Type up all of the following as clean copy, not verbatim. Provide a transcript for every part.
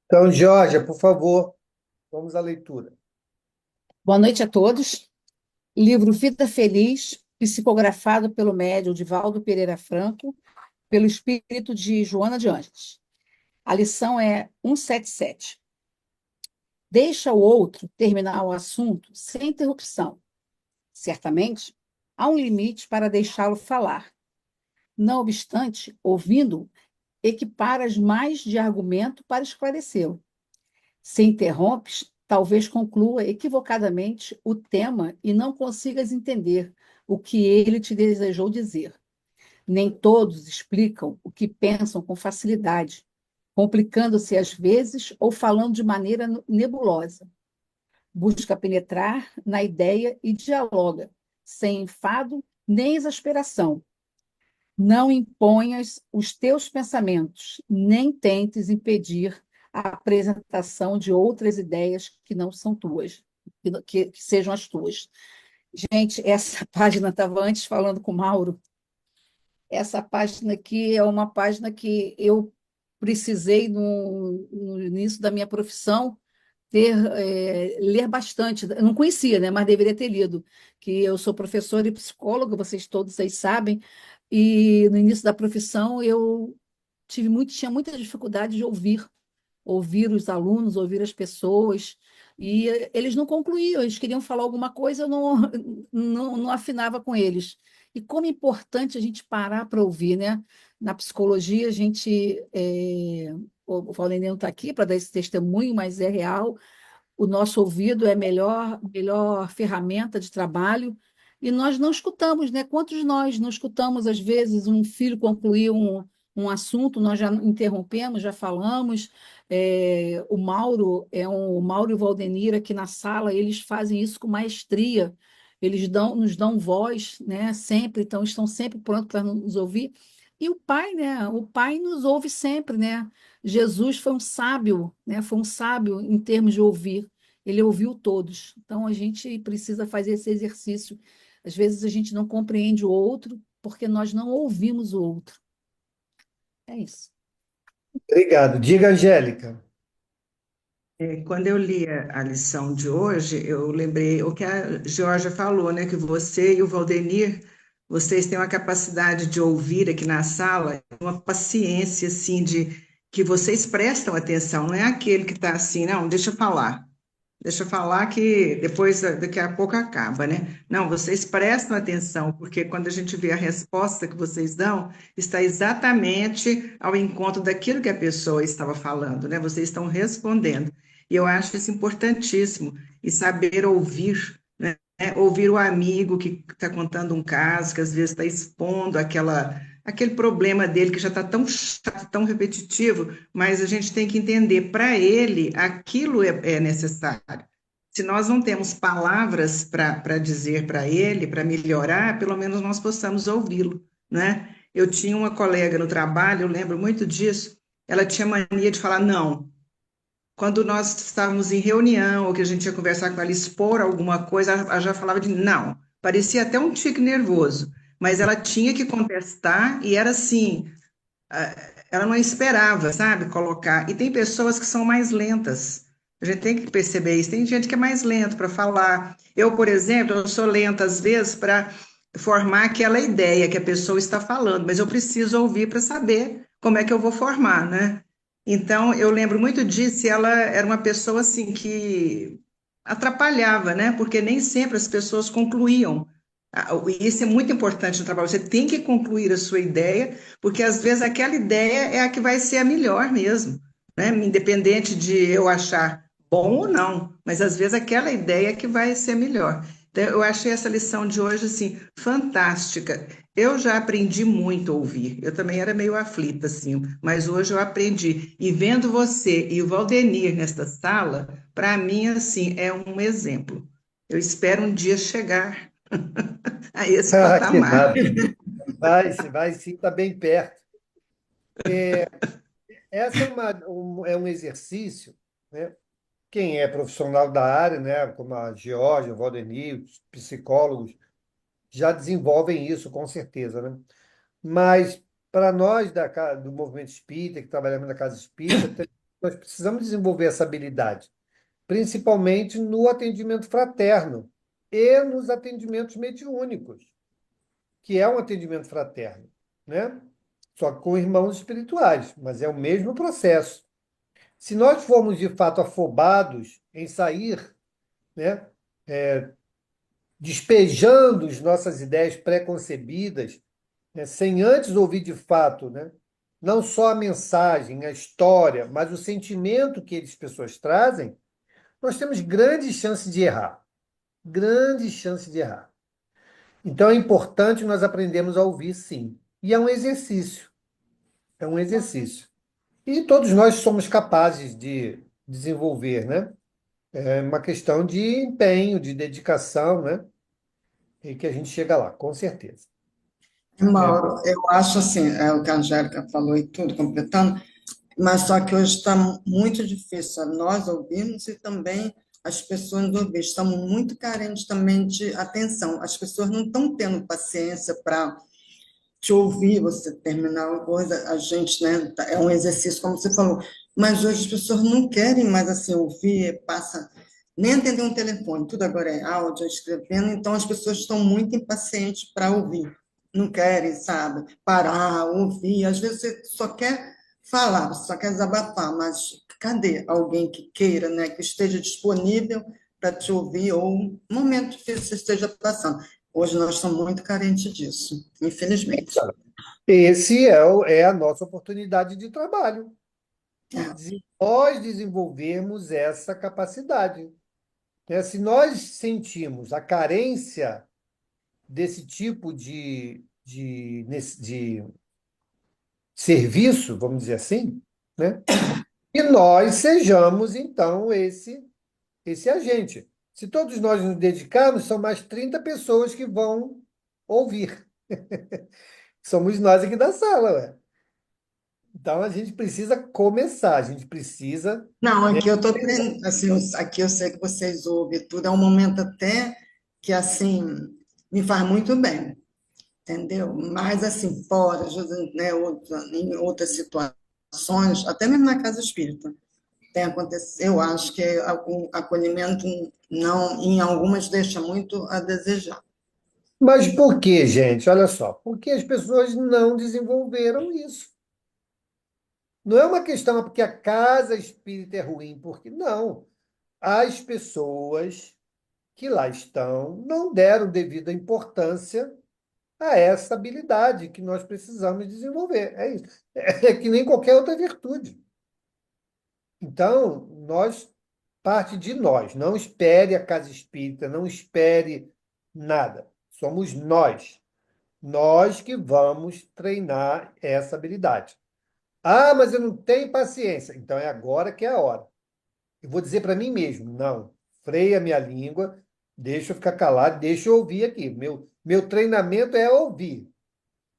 Então, Georgia, por favor, vamos à leitura. Boa noite a todos. Livro Vida Feliz, psicografado pelo médium Divaldo Pereira Franco, pelo espírito de Joana de Ângeles. A lição é 177. Deixa o outro terminar o assunto sem interrupção. Certamente, há um limite para deixá-lo falar. Não obstante, ouvindo-o, equiparas mais de argumento para esclarecê-lo. Se interrompes, talvez conclua equivocadamente o tema e não consigas entender o que ele te desejou dizer. Nem todos explicam o que pensam com facilidade, complicando-se às vezes ou falando de maneira nebulosa. Busca penetrar na ideia e dialoga, sem enfado nem exasperação. Não imponhas os teus pensamentos, nem tentes impedir a apresentação de outras ideias que não são tuas, que sejam as tuas. Gente, essa página estava antes falando com o Mauro. Essa página aqui é uma página que eu precisei, no início da minha profissão, ler bastante. Eu não conhecia, né, mas deveria ter lido, que eu sou professora e psicóloga, vocês todos aí sabem, e no início da profissão eu tinha muita dificuldade de ouvir os alunos, ouvir as pessoas, e eles não concluíam, eles queriam falar alguma coisa, eu não, não afinava com eles. E como é importante a gente parar para ouvir, né? Na psicologia, a gente. O Valdemir não está aqui para dar esse testemunho, mas é real. O nosso ouvido é a melhor ferramenta de trabalho. E nós não escutamos, né? Quantos de nós não escutamos, às vezes, um filho concluir um assunto, nós já interrompemos, já falamos. O Mauro e o Valdenir aqui na sala, eles fazem isso com maestria. Eles nos dão voz, né? Sempre, então estão sempre prontos para nos ouvir. E o Pai, né? O Pai nos ouve sempre, né? Jesus foi um sábio, né? Foi um sábio em termos de ouvir. Ele ouviu todos. Então a gente precisa fazer esse exercício. Às vezes a gente não compreende o outro porque nós não ouvimos o outro. É isso. Obrigado. Diga, Angélica. Quando eu li a lição de hoje, eu lembrei o que a Georgia falou, né? Que você e o Valdenir, vocês têm uma capacidade de ouvir aqui na sala, uma paciência, assim, de que vocês prestam atenção, não é aquele que está assim, não, deixa eu falar que depois, daqui a pouco acaba, né? Não, vocês prestam atenção, porque quando a gente vê a resposta que vocês dão, está exatamente ao encontro daquilo que a pessoa estava falando, né? Vocês estão respondendo. E eu acho isso importantíssimo, e saber ouvir, né? Ouvir o amigo que está contando um caso, que às vezes está expondo aquele problema dele que já está tão chato, tão repetitivo, mas a gente tem que entender, para ele, aquilo é necessário. Se nós não temos palavras para dizer para ele, para melhorar, pelo menos nós possamos ouvi-lo, né? Eu tinha uma colega no trabalho, eu lembro muito disso, ela tinha mania de falar não. Quando nós estávamos em reunião, ou que a gente ia conversar com ela, expor alguma coisa, ela já falava de não. Parecia até um tique nervoso, mas ela tinha que contestar e era assim, ela não esperava, sabe, colocar. E tem pessoas que são mais lentas. A gente tem que perceber isso. Tem gente que é mais lento para falar. Eu, por exemplo, eu sou lenta às vezes para formar aquela ideia que a pessoa está falando, mas eu preciso ouvir para saber como é que eu vou formar, né? Então, eu lembro muito disso, e ela era uma pessoa assim que atrapalhava, né? Porque nem sempre as pessoas concluíam. E isso é muito importante no trabalho. Você tem que concluir a sua ideia, porque às vezes aquela ideia é a que vai ser a melhor mesmo, né? Independente de eu achar bom ou não, mas às vezes aquela ideia é que vai ser melhor. Então, eu achei essa lição de hoje assim fantástica. Eu já aprendi muito a ouvir. Eu também era meio aflita assim, mas hoje eu aprendi. E vendo você e o Valdenir nesta sala, para mim assim é um exemplo. Eu espero um dia chegar a esse Ah, que patamar. nada. Vai sim, está bem perto. Essa é um exercício, né? Quem é profissional da área, né, como a Georgia, o Valdemir, os psicólogos, já desenvolvem isso com certeza, né? Mas para nós do movimento espírita, que trabalhamos na casa espírita, Nós precisamos desenvolver essa habilidade, principalmente no atendimento fraterno e nos atendimentos mediúnicos, que é um atendimento fraterno, né? Só que com irmãos espirituais, mas é o mesmo processo. Se nós formos de fato afobados em sair, né, despejando as nossas ideias preconcebidas, né, sem antes ouvir de fato, né, não só a mensagem, a história, mas o sentimento que as pessoas trazem, nós temos grandes chances de errar. Grandes chances de errar. Então é importante nós aprendermos a ouvir, sim. E é um exercício. É um exercício. E todos nós somos capazes de desenvolver, né? É uma questão de empenho, de dedicação, né? E que a gente chega lá, com certeza. É, Mauro, eu acho assim, é o que a Angélica falou e tudo, completando, mas só que hoje está muito difícil nós ouvirmos e também as pessoas ouvir. Estamos muito carentes também de atenção. As pessoas não estão tendo paciência para te ouvir, você terminar uma coisa, a gente, né, é um exercício, como você falou, mas hoje as pessoas não querem mais assim ouvir, passa, nem atender um telefone, tudo agora é áudio, escrevendo, então as pessoas estão muito impacientes para ouvir, não querem, sabe, parar, ouvir, às vezes você só quer falar, você só quer desabafar, mas cadê alguém que queira, né, que esteja disponível para te ouvir, ou um momento que você esteja passando. Hoje nós estamos muito carentes disso, infelizmente. esse é a nossa oportunidade de trabalho. É. De nós desenvolvermos essa capacidade, né? Se nós sentimos a carência desse tipo de serviço, vamos dizer assim, né? E nós sejamos, então, esse agente. Se todos nós nos dedicarmos, são mais 30 pessoas que vão ouvir. Somos nós aqui da sala, ué. Então, a gente precisa começar, a gente precisa, Não, né? aqui eu estou assim, aqui eu sei que vocês ouvem tudo, é um momento até que, assim, me faz muito bem, entendeu? Mas, assim, fora, às vezes, né, em outras situações, até mesmo na casa espírita, tem acontecido, eu acho que o acolhimento, não, em algumas, deixa muito a desejar. Mas por quê, gente? Olha só, porque as pessoas não desenvolveram isso. Não é uma questão porque a casa espírita é ruim, porque não. As pessoas que lá estão não deram devida importância a essa habilidade que nós precisamos desenvolver. É isso. É que nem qualquer outra virtude. Então, parte de nós. Não espere a casa espírita, não espere nada. Somos nós. Nós que vamos treinar essa habilidade. Ah, mas eu não tenho paciência. Então é agora que é a hora. Eu vou dizer para mim mesmo, não, freia minha língua, deixa eu ficar calado, deixa eu ouvir aqui. Meu treinamento é ouvir,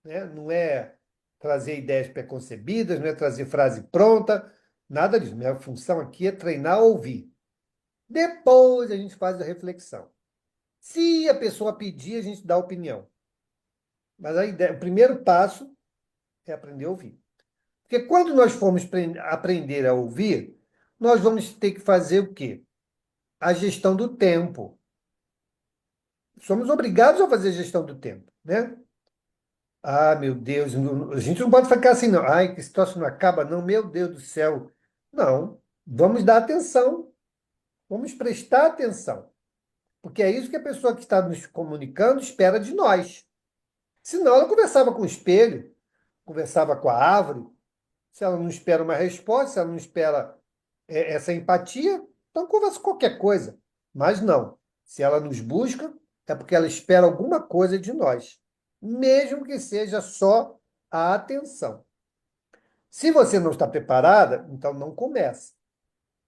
né? Não é trazer ideias preconcebidas, não é trazer frase pronta, nada disso. Minha função aqui é treinar a ouvir. Depois a gente faz a reflexão. Se a pessoa pedir, a gente dá opinião. Mas a ideia, o primeiro passo é aprender a ouvir. Porque quando nós formos aprender a ouvir, nós vamos ter que fazer o quê? A gestão do tempo. Somos obrigados a fazer a gestão do tempo, né? Ah, meu Deus, a gente não pode ficar assim, não. Ai, que situação não acaba, não, meu Deus do céu. Não, vamos dar atenção, vamos prestar atenção. Porque é isso que a pessoa que está nos comunicando espera de nós. Senão ela conversava com o espelho, conversava com a árvore. Se ela não espera uma resposta, se ela não espera essa empatia, então conversa qualquer coisa. Mas não. Se ela nos busca, é porque ela espera alguma coisa de nós, mesmo que seja só a atenção. Se você não está preparada, então não comece.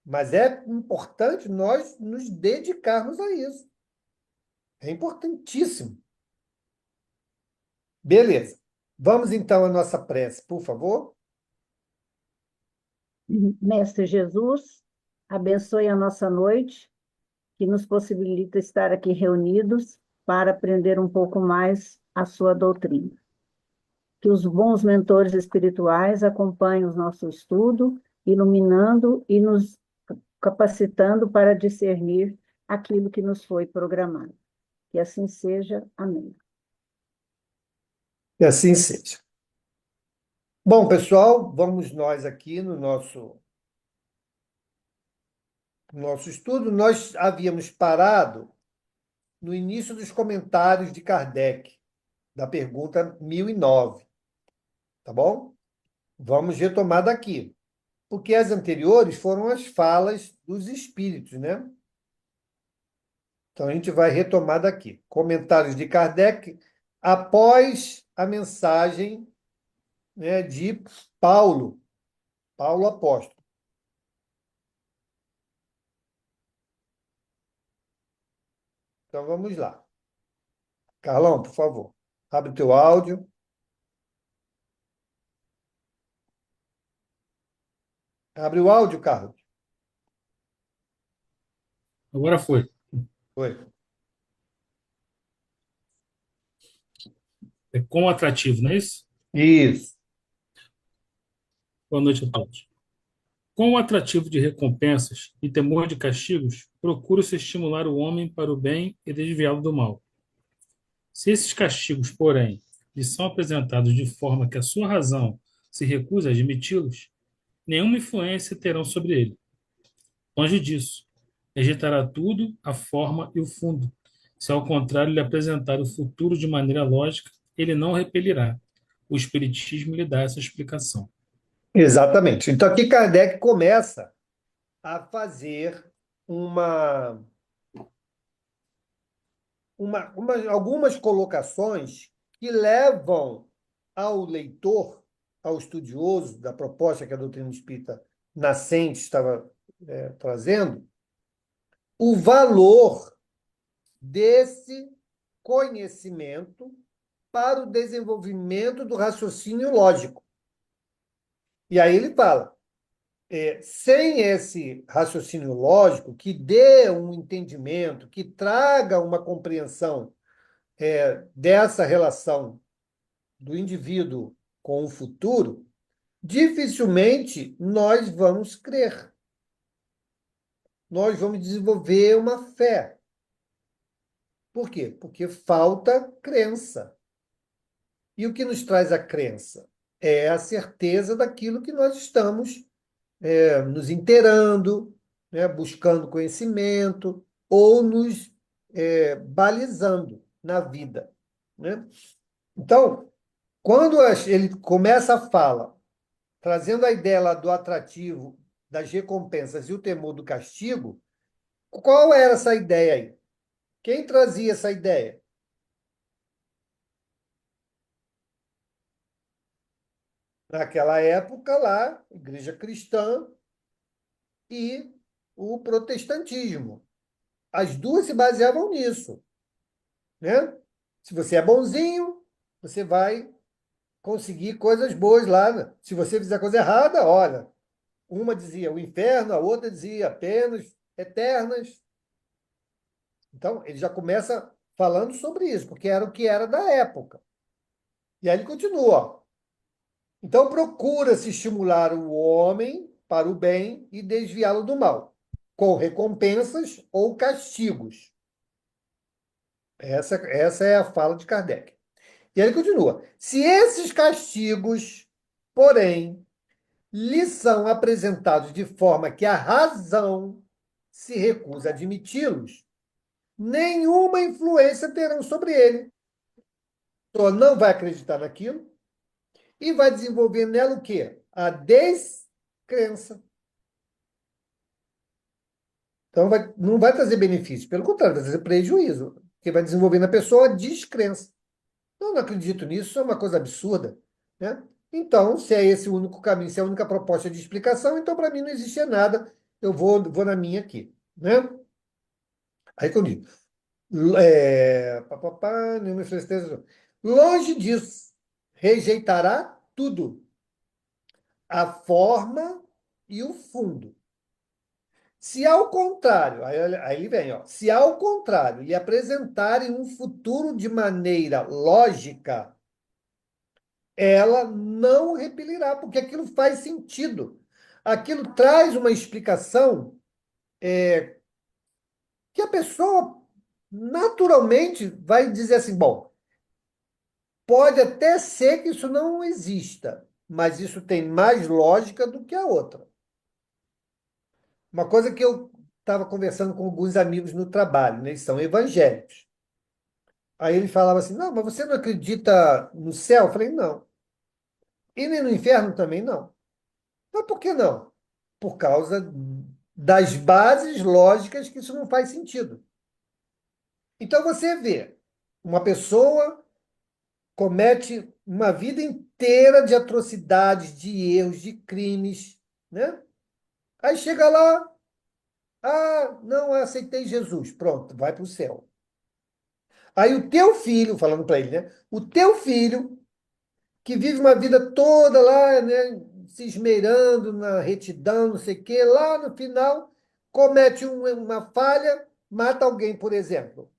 Mas é importante nós nos dedicarmos a isso. É importantíssimo. Beleza. Vamos então à nossa prece, por favor. Mestre Jesus, abençoe a nossa noite, que nos possibilita estar aqui reunidos para aprender um pouco mais a sua doutrina. Que os bons mentores espirituais acompanhem o nosso estudo iluminando e nos capacitando para discernir aquilo que nos foi programado. Que assim seja. Amém. Que assim seja. Bom, pessoal, vamos nós aqui no nosso estudo. Nós havíamos parado no início dos comentários de Kardec, da pergunta 1009, tá bom? Vamos retomar daqui, porque as anteriores foram as falas dos espíritos, né? Então, a gente vai retomar daqui. Comentários de Kardec após a mensagem, né, de Paulo Apóstolo. Então, vamos lá. Carlão, por favor, abre o teu áudio. Abre o áudio, Carlos. Agora foi. Oi. É quão atrativo, não é isso? Isso. Boa noite a todos. Com o atrativo de recompensas e temor de castigos, procura-se estimular o homem para o bem e desviá-lo do mal. Se esses castigos, porém, lhe são apresentados de forma que a sua razão se recusa a admiti-los, nenhuma influência terão sobre ele. Longe disso, rejeitará tudo, a forma e o fundo. Se ao contrário lhe apresentar o futuro de maneira lógica, ele não o repelirá. O Espiritismo lhe dá essa explicação. Exatamente. Então, aqui Kardec começa a fazer uma, algumas colocações que levam ao leitor, ao estudioso da proposta que a doutrina espírita nascente estava trazendo, o valor desse conhecimento para o desenvolvimento do raciocínio lógico. E aí ele fala, sem esse raciocínio lógico, que dê um entendimento, que traga uma compreensão dessa relação do indivíduo com o futuro, dificilmente nós vamos crer. Nós vamos desenvolver uma fé. Por quê? Porque falta crença. E o que nos traz a crença? É a certeza daquilo que nós estamos nos inteirando, né, buscando conhecimento ou nos balizando na vida, né? Então, quando ele começa a fala, trazendo a ideia lá do atrativo, das recompensas e o temor do castigo, qual era essa ideia aí? Quem trazia essa ideia? Naquela época lá, igreja cristã e o protestantismo. As duas se baseavam nisso, né? Se você é bonzinho, você vai conseguir coisas boas lá, né? Se você fizer coisa errada, olha, uma dizia o inferno, a outra dizia penas eternas. Então, ele já começa falando sobre isso, porque era o que era da época. E aí ele continua. Então, procura-se estimular o homem para o bem e desviá-lo do mal, com recompensas ou castigos. Essa é a fala de Kardec. E aí ele continua. Se esses castigos, porém, lhe são apresentados de forma que a razão se recusa a admiti-los, nenhuma influência terão sobre ele. A pessoa não vai acreditar naquilo e vai desenvolver nela o quê? A descrença. Então, não vai trazer benefício, pelo contrário, vai trazer prejuízo, porque vai desenvolver na pessoa a descrença. Eu não acredito nisso, isso é uma coisa absurda, né? Então, se é esse o único caminho, se é a única proposta de explicação, então para mim não existia nada, eu vou na minha aqui, né? Aí que eu digo, nenhuma influência. Longe disso, rejeitará tudo, a forma e o fundo. Se ao contrário, aí ele vem, ó, se ao contrário lhe apresentarem um futuro de maneira lógica, ela não repelirá, porque aquilo faz sentido. aquilo traz uma explicação que a pessoa naturalmente vai dizer assim, bom, pode até ser que isso não exista, mas isso tem mais lógica do que a outra. Uma coisa que eu estava conversando com alguns amigos no trabalho, né? Eles são evangélicos. Aí ele falava assim, não, mas você não acredita no céu? Eu falei, não. E nem no inferno também não. Mas por que não? Por causa das bases lógicas que isso não faz sentido. Então você vê, uma pessoa comete uma vida inteira de atrocidades, de erros, de crimes, né? Aí chega lá, ah, não, eu aceitei Jesus, pronto, vai para o céu. Aí o teu filho, falando para ele, né? O teu filho, que vive uma vida toda lá, né? Se esmerando na retidão, não sei o quê, lá no final comete uma falha, mata alguém, por exemplo,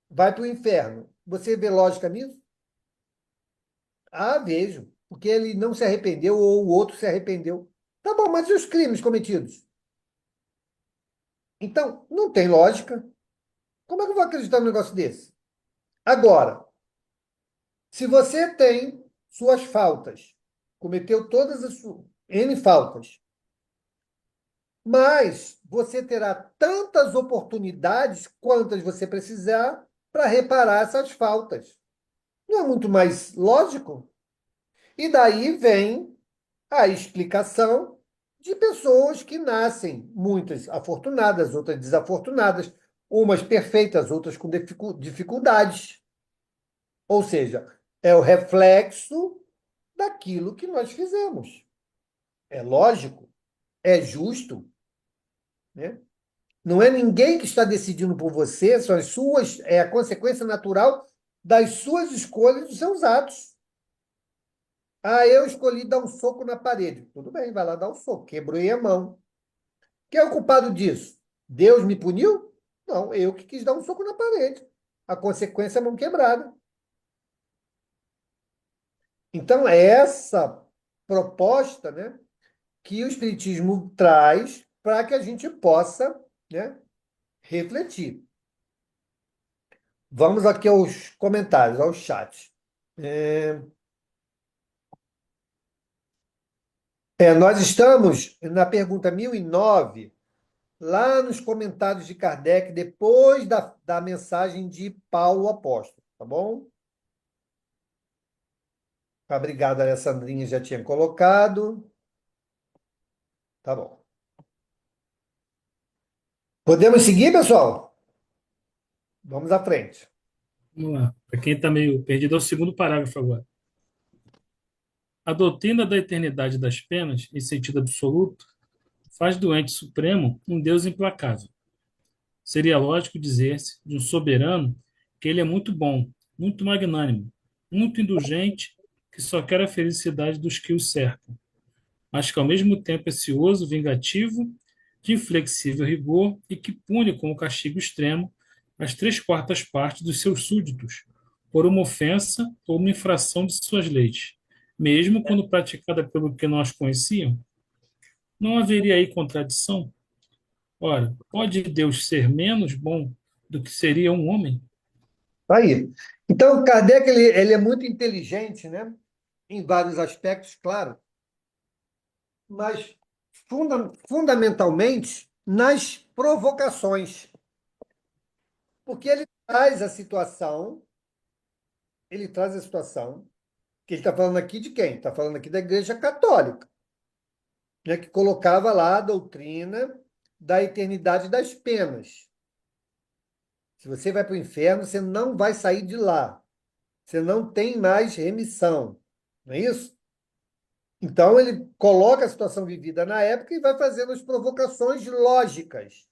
vai para o inferno. Você vê lógica nisso? Ah, vejo. Porque ele não se arrependeu ou o outro se arrependeu. Tá bom, mas e os crimes cometidos? Então, não tem lógica. Como é que eu vou acreditar num negócio desse? Agora, se você tem suas faltas, cometeu todas as suas N faltas, mas você terá tantas oportunidades quantas você precisar para reparar essas faltas. Não é muito mais lógico? E daí vem a explicação de pessoas que nascem, muitas afortunadas, outras desafortunadas, umas perfeitas, outras com dificuldades. Ou seja, é o reflexo daquilo que nós fizemos. É lógico, é justo, né? Não é ninguém que está decidindo por você, são as suas, é a consequência natural das suas escolhas, dos seus atos. Ah, eu escolhi dar um soco na parede. Tudo bem, vai lá dar um soco. Quebrei a mão. Quem é o culpado disso? Deus me puniu? Não, eu que quis dar um soco na parede. A consequência é a mão quebrada. Então, é essa proposta, né, que o Espiritismo traz para que a gente possa, né, refletir. Vamos aqui aos comentários, ao chat. Nós estamos na pergunta 1009, lá nos comentários de Kardec, depois da mensagem de Paulo Apóstolo, tá bom? Obrigado, a Alessandrinha já tinha colocado. Tá bom. Podemos seguir, pessoal? Vamos à frente. Vamos lá. Para quem está meio perdido, é o segundo parágrafo agora. A doutrina da eternidade das penas, em sentido absoluto, faz do ente supremo um Deus implacável. Seria lógico dizer-se de um soberano que ele é muito bom, muito magnânimo, muito indulgente, que só quer a felicidade dos que o cercam, mas que ao mesmo tempo é cioso, vingativo, de inflexível rigor e que pune com o castigo extremo as 3/4 partes dos seus súditos por uma ofensa ou uma infração de suas leis, mesmo quando praticada pelo que nós conheciam. Não haveria aí contradição? Ora, pode Deus ser menos bom do que seria um homem? Tá aí. Então, Kardec ele é muito inteligente, né? Em vários aspectos, claro, mas fundamentalmente nas provocações. Porque ele traz a situação, que ele está falando aqui de quem? Está falando aqui da Igreja Católica, né? Que colocava lá a doutrina da eternidade das penas. Se você vai para o inferno, você não vai sair de lá. Você não tem mais remissão. Não é isso? Então, ele coloca a situação vivida na época e vai fazendo as provocações lógicas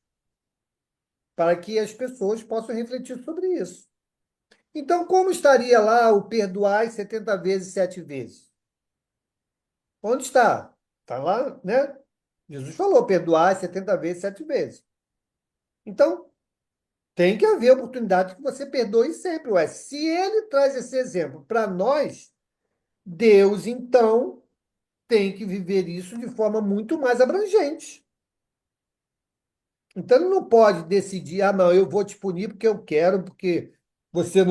para que as pessoas possam refletir sobre isso. Então, como estaria lá o perdoai 70 vezes, 7 vezes? Onde está? Está lá, né? Jesus falou, perdoai 70 vezes, 7 vezes. Então, tem que haver oportunidade que você perdoe sempre. Ué, se ele traz esse exemplo para nós, Deus, então, tem que viver isso de forma muito mais abrangente. Então, ele não pode decidir, ah, não, eu vou te punir porque eu quero, porque você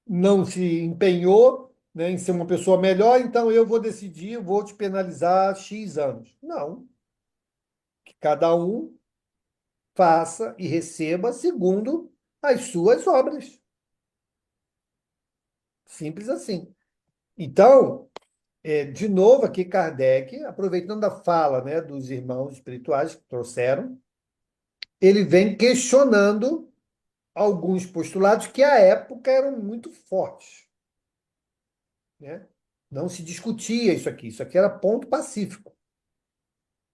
não se empenhou, né, em ser uma pessoa melhor, então eu vou decidir, eu vou te penalizar X anos. Não. Que cada um faça e receba segundo as suas obras. Simples assim. Então, de novo aqui, Kardec, aproveitando a fala, né, dos irmãos espirituais que trouxeram, ele vem questionando alguns postulados que à época eram muito fortes, né? Não se discutia isso aqui era ponto pacífico,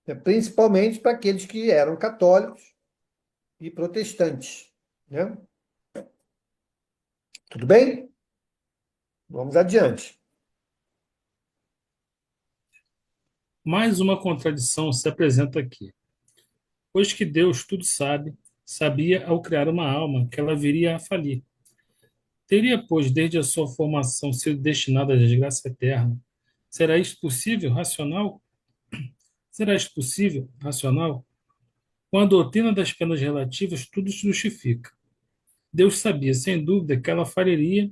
né? Principalmente para aqueles que eram católicos e protestantes, né? Tudo bem? Vamos adiante. Mais uma contradição se apresenta aqui. Pois que Deus tudo sabe, sabia ao criar uma alma que ela viria a falir. Teria, pois, desde a sua formação sido destinada à desgraça eterna. Será isto possível, racional? Será isto possível, racional? Com a doutrina das penas relativas, tudo se justifica. Deus sabia, sem dúvida, que ela faliria,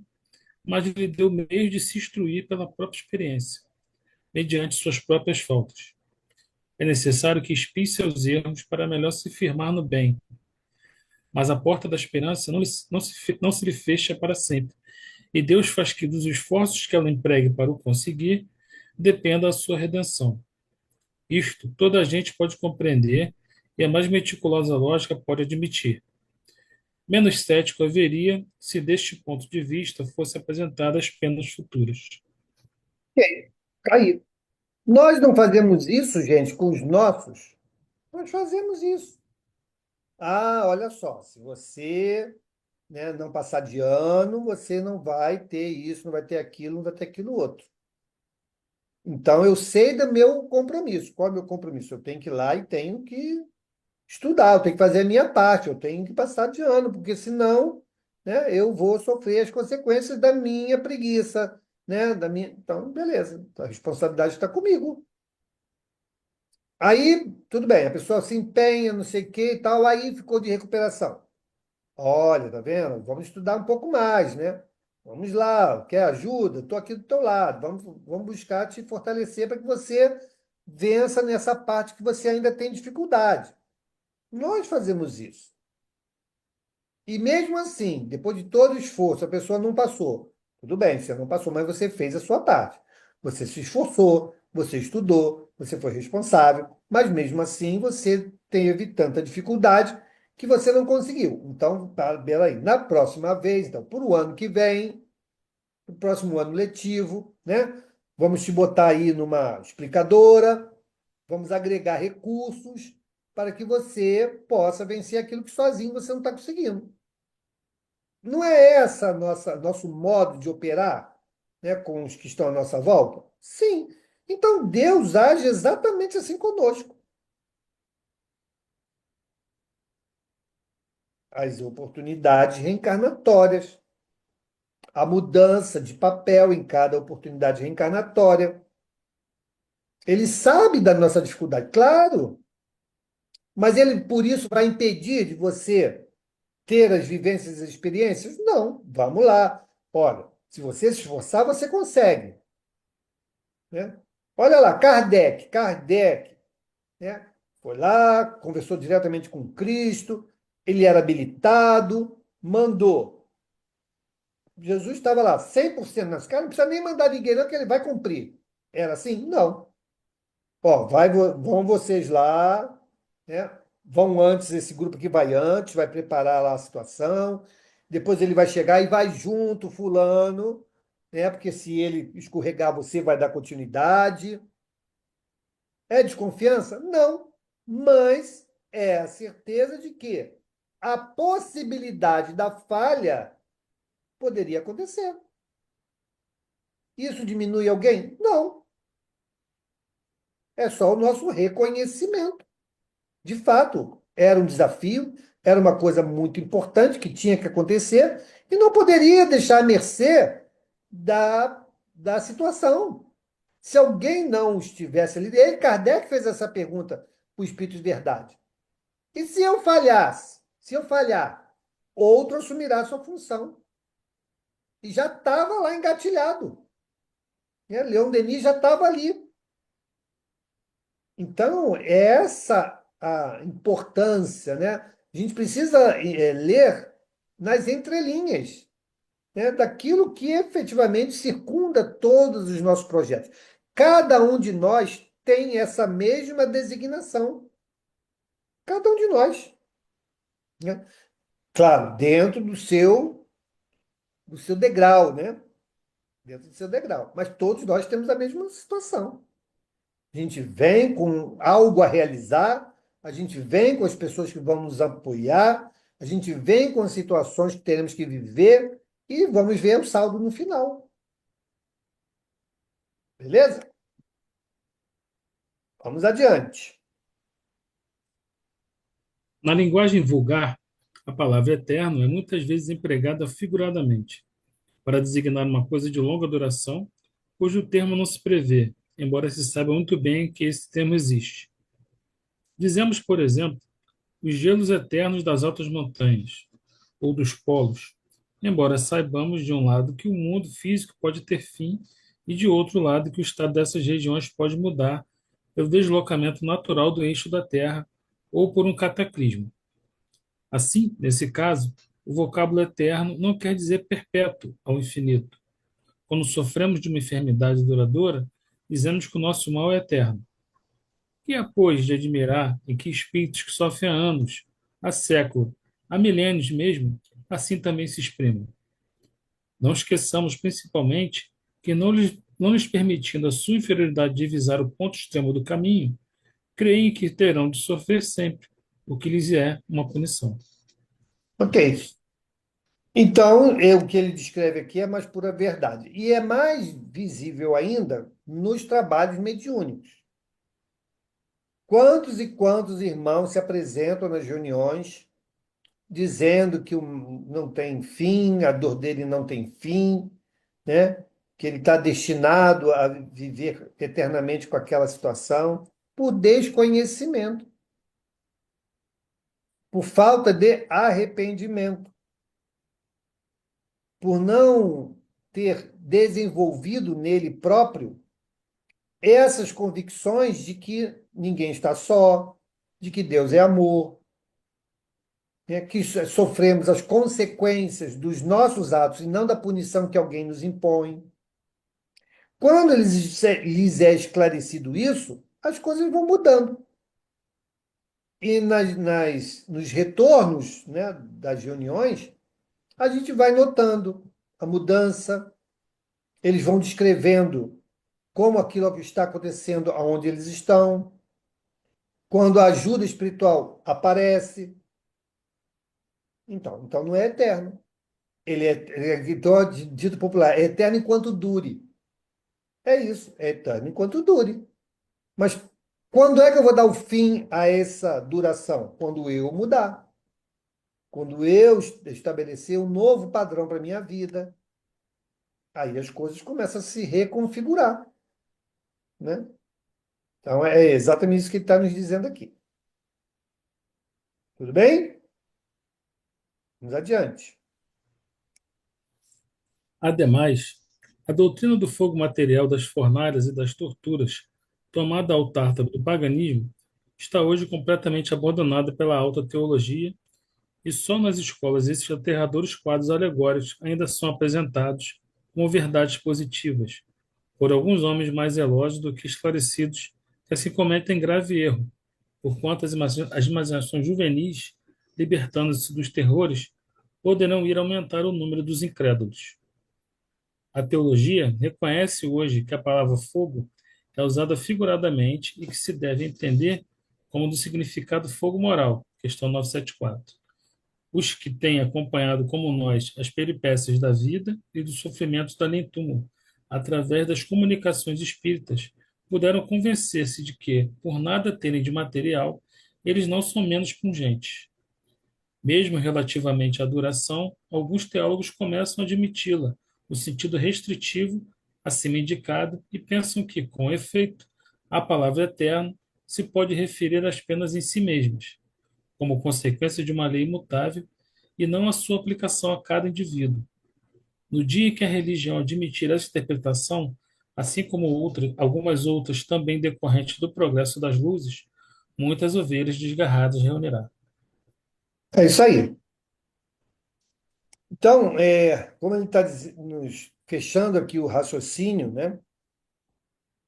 mas lhe deu meio de se instruir pela própria experiência, mediante suas próprias faltas. É necessário que expie seus erros para melhor se firmar no bem, mas a porta da esperança não se lhe fecha para sempre, e Deus faz que dos esforços que ela empregue para o conseguir, dependa a sua redenção. Isto toda a gente pode compreender e a mais meticulosa lógica pode admitir. Menos cético haveria se deste ponto de vista fosse apresentadas as penas futuras. Ok, aí. Nós não fazemos isso, gente, com os nossos. Nós fazemos isso. Ah, olha só, se você, né, não passar de ano, você não vai ter isso, não vai ter aquilo, não vai ter aquilo outro. Então, eu sei do meu compromisso. Qual é o meu compromisso? Eu tenho que ir lá e tenho que estudar, eu tenho que fazer a minha parte, eu tenho que passar de ano, porque senão, né, eu vou sofrer as consequências da minha preguiça, né, da minha... Então, beleza, a responsabilidade está comigo. Aí, tudo bem, a pessoa se empenha, não sei o que e tal, aí ficou de recuperação. Olha, tá vendo? Vamos estudar um pouco mais, né? Vamos lá, quer ajuda? Estou aqui do teu lado. Vamos buscar te fortalecer para que você vença nessa parte que você ainda tem dificuldade. Nós fazemos isso. E mesmo assim, depois de todo o esforço, a pessoa não passou. Tudo bem, você não passou, mas você fez a sua parte. Você se esforçou, você estudou, você foi responsável, mas mesmo assim você teve tanta dificuldade que você não conseguiu. Então, tá, aí, na próxima vez, então, para o ano que vem, no próximo ano letivo, né? Vamos te botar aí numa explicadora, vamos agregar recursos para que você possa vencer aquilo que sozinho você não está conseguindo. Não é essa nosso modo de operar, né, com os que estão à nossa volta? Sim. Então Deus age exatamente assim conosco. As oportunidades reencarnatórias, a mudança de papel em cada oportunidade reencarnatória. Ele sabe da nossa dificuldade, claro, mas ele por isso vai impedir de você ter as vivências e as experiências? Não, vamos lá. Olha, se você se esforçar, você consegue, né? Olha lá, Kardec, né? Foi lá, conversou diretamente com Cristo, ele era habilitado, mandou. Jesus estava lá, 100% nas caras, não precisa nem mandar ninguém, não, que ele vai cumprir. Era assim? Não. Ó, vão vocês lá, né? Vão antes, esse grupo que vai antes, vai preparar lá a situação. Depois ele vai chegar e vai junto, fulano, né? Porque se ele escorregar, você vai dar continuidade. É desconfiança? Não. Mas é a certeza de que a possibilidade da falha poderia acontecer. Isso diminui alguém? Não. É só o nosso reconhecimento. De fato, era um desafio, era uma coisa muito importante que tinha que acontecer e não poderia deixar à mercê da situação. Se alguém não estivesse ali, ele, Kardec fez essa pergunta para o Espírito de Verdade. E se eu falhasse? Se eu falhar, outro assumirá a sua função. E já estava lá engatilhado. Né? Leon Denis já estava ali. Então, é essa a importância, né? A gente precisa ler nas entrelinhas, né? Daquilo que efetivamente circunda todos os nossos projetos. Cada um de nós tem essa mesma designação. Cada um de nós. Né? Claro, dentro do seu degrau, né? Dentro do seu degrau. Mas todos nós temos a mesma situação. A gente vem com algo a realizar, a gente vem com as pessoas que vão nos apoiar, a gente vem com as situações que teremos que viver e vamos ver o saldo no final. Beleza? Vamos adiante. Na linguagem vulgar, a palavra eterno é muitas vezes empregada figuradamente, para designar uma coisa de longa duração, cujo termo não se prevê, embora se saiba muito bem que esse termo existe. Dizemos, por exemplo, os gelos eternos das altas montanhas, ou dos polos, embora saibamos de um lado que o mundo físico pode ter fim e de outro lado que o estado dessas regiões pode mudar pelo deslocamento natural do eixo da Terra ou por um cataclismo. Assim, nesse caso, o vocábulo eterno não quer dizer perpétuo ao infinito. Quando sofremos de uma enfermidade duradoura, dizemos que o nosso mal é eterno. E é, pois, de admirar em que espíritos que sofrem há anos, há século, há milênios mesmo, assim também se exprimem. Não esqueçamos, principalmente, que não lhes permitindo a sua inferioridade divisar o ponto extremo do caminho, creem que terão de sofrer sempre, o que lhes é uma punição. Ok. Então, o que ele descreve aqui é mais pura verdade. E é mais visível ainda nos trabalhos mediúnicos. Quantos e quantos irmãos se apresentam nas reuniões dizendo que não tem fim, a dor dele não tem fim, né? Que ele está destinado a viver eternamente com aquela situação, por desconhecimento, por falta de arrependimento, por não ter desenvolvido nele próprio essas convicções de que ninguém está só, de que Deus é amor, né, que sofremos as consequências dos nossos atos e não da punição que alguém nos impõe. Quando lhes é esclarecido isso, as coisas vão mudando. E nos retornos, né, das reuniões, a gente vai notando a mudança, eles vão descrevendo como aquilo que está acontecendo aonde eles estão, quando a ajuda espiritual aparece. Então não é eterno. Então, dito popular, é eterno enquanto dure. É isso, é eterno enquanto dure. Mas quando é que eu vou dar o fim a essa duração? Quando eu mudar. Quando eu estabelecer um novo padrão para a minha vida. Aí as coisas começam a se reconfigurar. Né? Então é exatamente isso que ele está nos dizendo aqui. Tudo bem? Vamos adiante. Ademais, a doutrina do fogo material das fornalhas e das torturas, tomada ao tártaro do paganismo, está hoje completamente abandonada pela alta teologia e só nas escolas esses aterradores quadros alegóricos ainda são apresentados como verdades positivas, por alguns homens mais zelosos do que esclarecidos, que assim cometem grave erro, porquanto as imaginações juvenis, libertando-se dos terrores, poderão ir aumentar o número dos incrédulos. A teologia reconhece hoje que a palavra fogo é usada figuradamente e que se deve entender como do significado fogo moral, questão 974. Os que têm acompanhado, como nós, as peripécias da vida e dos sofrimentos do além-túmulo, através das comunicações espíritas, puderam convencer-se de que, por nada terem de material, eles não são menos pungentes. Mesmo relativamente à duração, alguns teólogos começam a admiti-la, no sentido restritivo acima indicada e pensam que, com efeito, a palavra eterno se pode referir às penas em si mesmas, como consequência de uma lei imutável e não à sua aplicação a cada indivíduo. No dia em que a religião admitir essa interpretação, assim como algumas outras também decorrentes do progresso das luzes, muitas ovelhas desgarradas reunirá. É isso aí. Então, como ele está nos fechando aqui o raciocínio, né?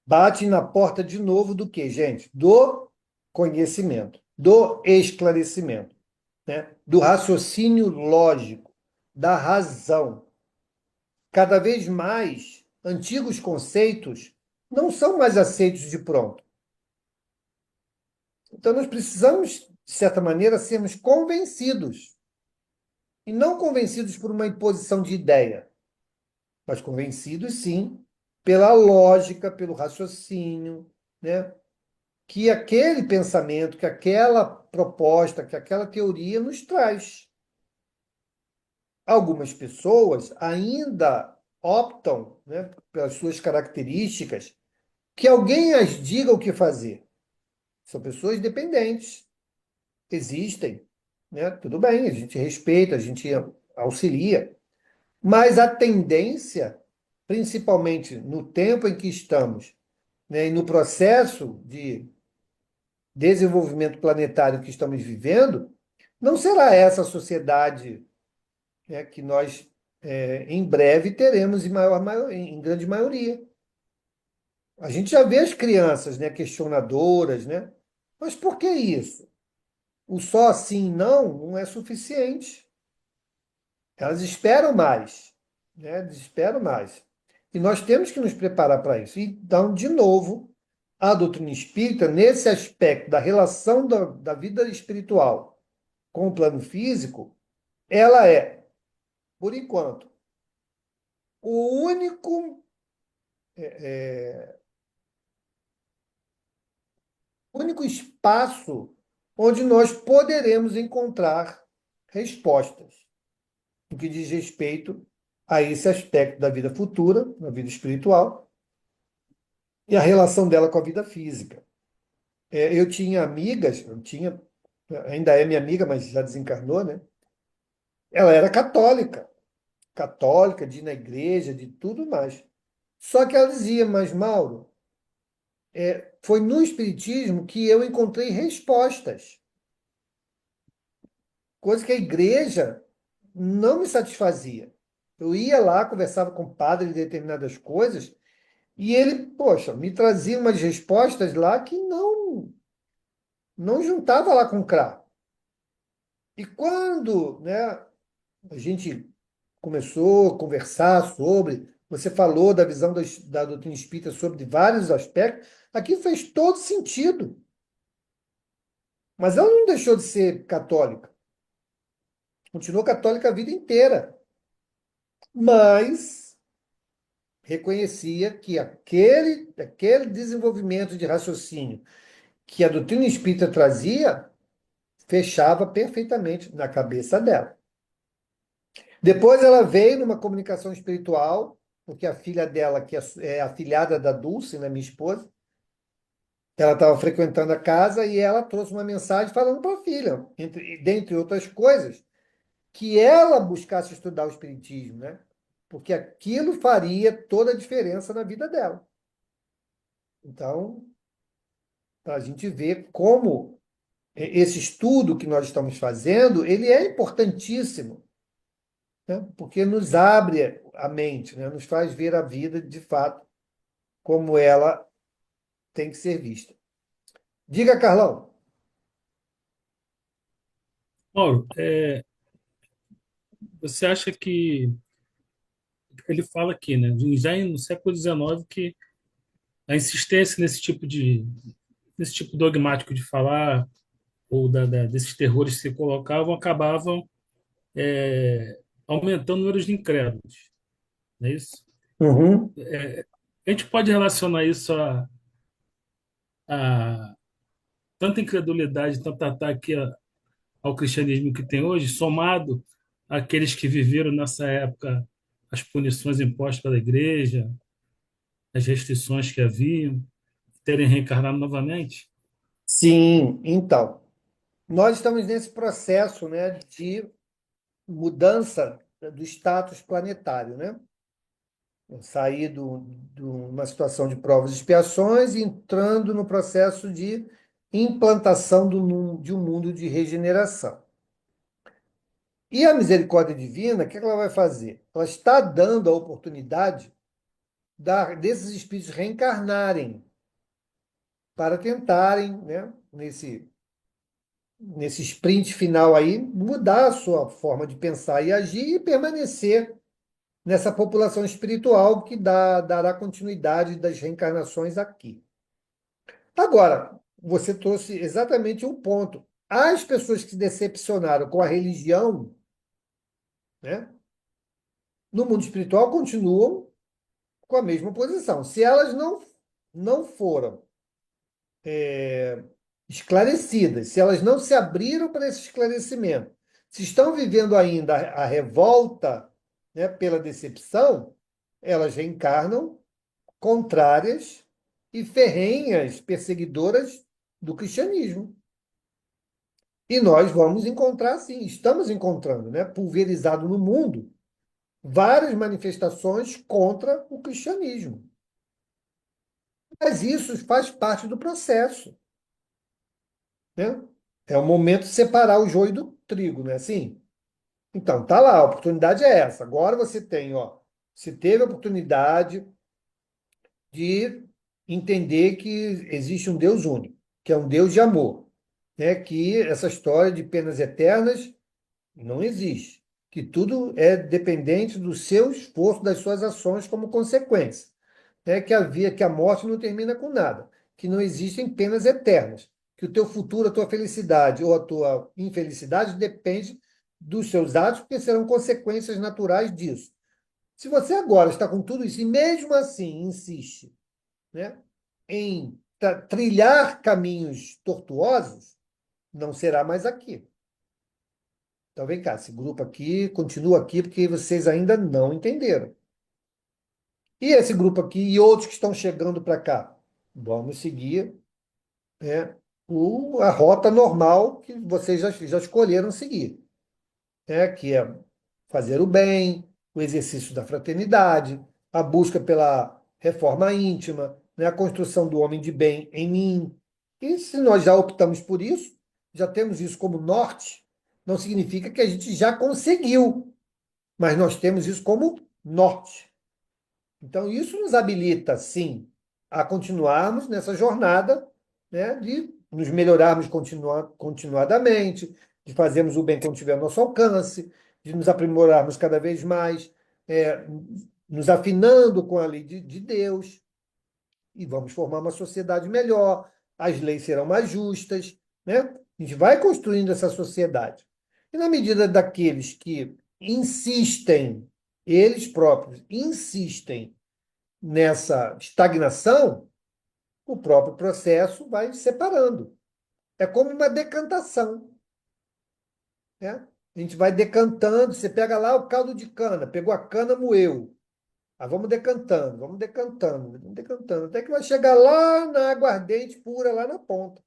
Bate na porta de novo do quê, gente? Do conhecimento, do esclarecimento, né? Do raciocínio lógico, da razão. Cada vez mais, antigos conceitos não são mais aceitos de pronto. Então, nós precisamos, de certa maneira, sermos convencidos. E não convencidos por uma imposição de ideia, mas convencidos, sim, pela lógica, pelo raciocínio, né? Que aquele pensamento, que aquela proposta, que aquela teoria nos traz. Algumas pessoas ainda optam, né, pelas suas características, que alguém as diga o que fazer. São pessoas dependentes. Existem, né? Tudo bem, a gente respeita, a gente auxilia. Mas a tendência, principalmente no tempo em que estamos, né, e no processo de desenvolvimento planetário que estamos vivendo, não será essa a sociedade, né, que nós, em breve, teremos em grande maioria. A gente já vê as crianças, né, questionadoras, né? Mas por que isso? O só sim não é suficiente. Elas esperam mais, né? Elas esperam mais. E nós temos que nos preparar para isso. Então, de novo, a doutrina espírita, nesse aspecto da relação da vida espiritual com o plano físico, ela é, por enquanto, o único espaço onde nós poderemos encontrar respostas no que diz respeito a esse aspecto da vida futura, da vida espiritual, e a relação dela com a vida física. Eu tinha amigas, ainda é minha amiga, mas já desencarnou, né? Ela era católica, de ir na igreja, de tudo mais. Só que ela dizia, mas Mauro, foi no Espiritismo que eu encontrei respostas, coisa que a igreja não me satisfazia. Eu ia lá, conversava com o padre de determinadas coisas, e ele, poxa, me trazia umas respostas lá que não juntava lá com o CRA. E quando, né, a gente começou a conversar sobre, você falou da visão da doutrina espírita sobre vários aspectos, aqui fez todo sentido. Mas ela não deixou de ser católica. Continuou católica a vida inteira. Mas reconhecia que aquele desenvolvimento de raciocínio que a doutrina espírita trazia fechava perfeitamente na cabeça dela. Depois ela veio numa comunicação espiritual, porque a filha dela, que é afilhada da Dulce, né, minha esposa, ela estava frequentando a casa e ela trouxe uma mensagem falando para a filha, dentre outras coisas, que ela buscasse estudar o espiritismo, né? Porque aquilo faria toda a diferença na vida dela. Então, para a gente ver como esse estudo que nós estamos fazendo, ele é importantíssimo, né? Porque nos abre a mente, né? Nos faz ver a vida de fato como ela tem que ser vista. Diga, Carlão. Mauro, você acha que ele fala aqui, né, já no século XIX, que a insistência nesse tipo dogmático de falar ou desses terrores que se colocavam acabavam aumentando o número de incrédulos, não é isso? Uhum. A gente pode relacionar isso a tanta incredulidade, tanto ataque ao cristianismo que tem hoje, somado àqueles que viveram nessa época as punições impostas pela igreja, as restrições que haviam, terem reencarnado novamente? Sim, então, nós estamos nesse processo, né, de mudança do status planetário, né? Sair de uma situação de provas e expiações e entrando no processo de implantação de um mundo de regeneração. E a misericórdia divina, o que ela vai fazer? Ela está dando a oportunidade desses espíritos reencarnarem para tentarem, né, nesse sprint final aí, mudar a sua forma de pensar e agir e permanecer nessa população espiritual que dará continuidade das reencarnações aqui. Agora, você trouxe exatamente um ponto. As pessoas que se decepcionaram com a religião, né, no mundo espiritual continuam com a mesma posição. Se elas não foram esclarecidas, se elas não se abriram para esse esclarecimento, se estão vivendo ainda a revolta, né, pela decepção, elas reencarnam contrárias e ferrenhas perseguidoras do cristianismo. E nós vamos encontrar, sim, estamos encontrando, né, pulverizado no mundo, várias manifestações contra o cristianismo. Mas isso faz parte do processo, né? É o momento de separar o joio do trigo, não é assim? Então, tá lá, a oportunidade é essa. Agora você tem, ó, você teve a oportunidade de entender que existe um Deus único, que é um Deus de amor, né? Que essa história de penas eternas não existe, que tudo é dependente do seu esforço, das suas ações como consequência, né? Que a morte não termina com nada, que não existem penas eternas, que o teu futuro, a tua felicidade ou a tua infelicidade depende dos seus atos, porque serão consequências naturais disso. Se você agora está com tudo isso e mesmo assim insiste, né, em trilhar caminhos tortuosos, não será mais aqui. Então vem cá, esse grupo aqui continua aqui porque vocês ainda não entenderam. E esse grupo aqui e outros que estão chegando para cá? Vamos seguir, né, a rota normal que vocês já escolheram seguir, né, que é fazer o bem, o exercício da fraternidade, a busca pela reforma íntima, né, a construção do homem de bem em mim. E se nós já optamos por isso, já temos isso como norte, não significa que a gente já conseguiu, mas nós temos isso como norte. Então, isso nos habilita, sim, a continuarmos nessa jornada, né, de nos melhorarmos continuadamente, de fazermos o bem quando tiver ao nosso alcance, de nos aprimorarmos cada vez mais, é, nos afinando com a lei de Deus, e vamos formar uma sociedade melhor, as leis serão mais justas, né? A gente vai construindo essa sociedade. E na medida daqueles que insistem, eles próprios insistem nessa estagnação, o próprio processo vai separando. É como uma decantação, né? A gente vai decantando, você pega lá o caldo de cana, pegou a cana, moeu. Ah, vamos decantando, até que vai chegar lá na aguardente pura, lá na ponta.